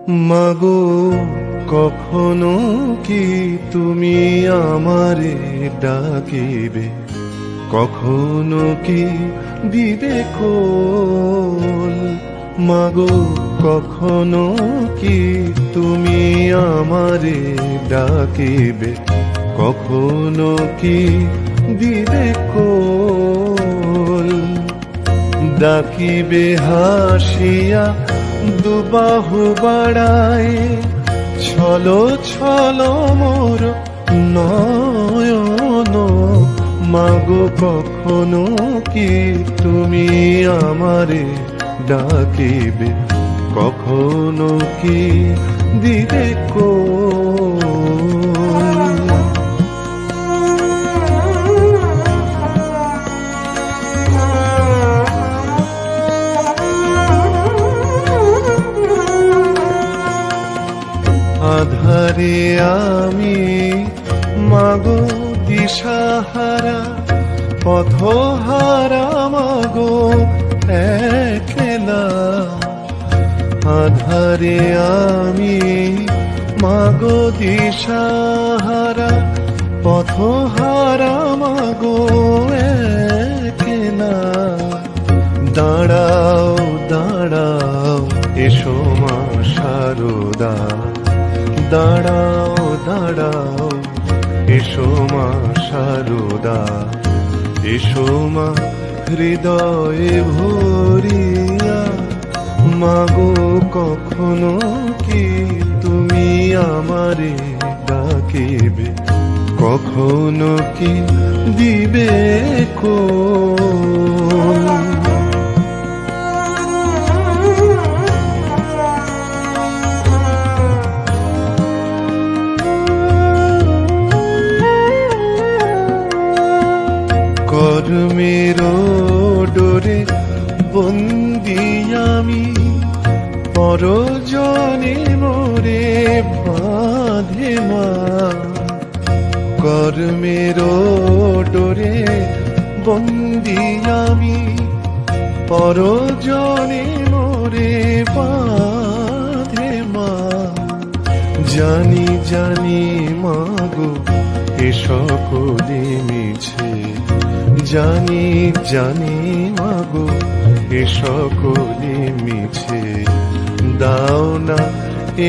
মাগো কখনো কি তুমি আমারে ডাকিবে, কখনো কি দিবে কোল। মাগো কখনো কি তুমি আমারে ডাকিবে, কখনো কি দিবে কোল। ডাকিবে হাসিয়া দুবাহু বাড়ায়, ছলো ছলো মোর নয়ন। মাগো কখনো কি তুমি আমারে ডাকিবে, কখনো কি দিবে কোল। আধারে আমি মাগো দিশাহারা, পথহারা মাগো একলা। আধারে আমি মাগো দিশাহারা, পথহারা মাগো একলা। দাঁড়াও দাঁড়াও এসো মা শারদা, দাঁড়াও দাঁড়াও এসো মা শারদা। এসো মা হৃদয়ে ভরিয়া, মাগো কখনো কি তুমি আমারে ডাকিবে, কখনো কি দিবে কোল। কর্মের ডোরে বন্দি আমি, পরজনে মোরে বাঁধে মা। কর্মের ডোরে বন্দি আমি, পরজনে মোরে বাঁধে মা। জানি জানি মাগো এ সকলে মিছে, জানি জানি মাগো এ সকলে মিছে। দাও না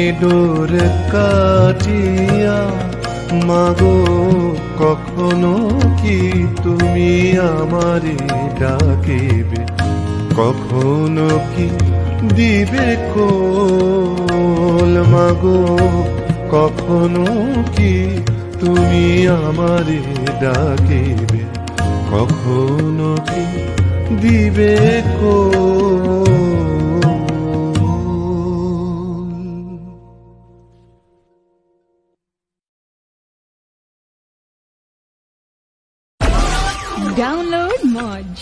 এ ডোর কাটিয়া, মাগো কখনো কি তুমি আমারে ডাকিবে, কখনো কি দিবে কোল। মাগো কখনো কি তুমি আমারে ডাকিবে, কখনো কি দিবে কোল। Download Moj.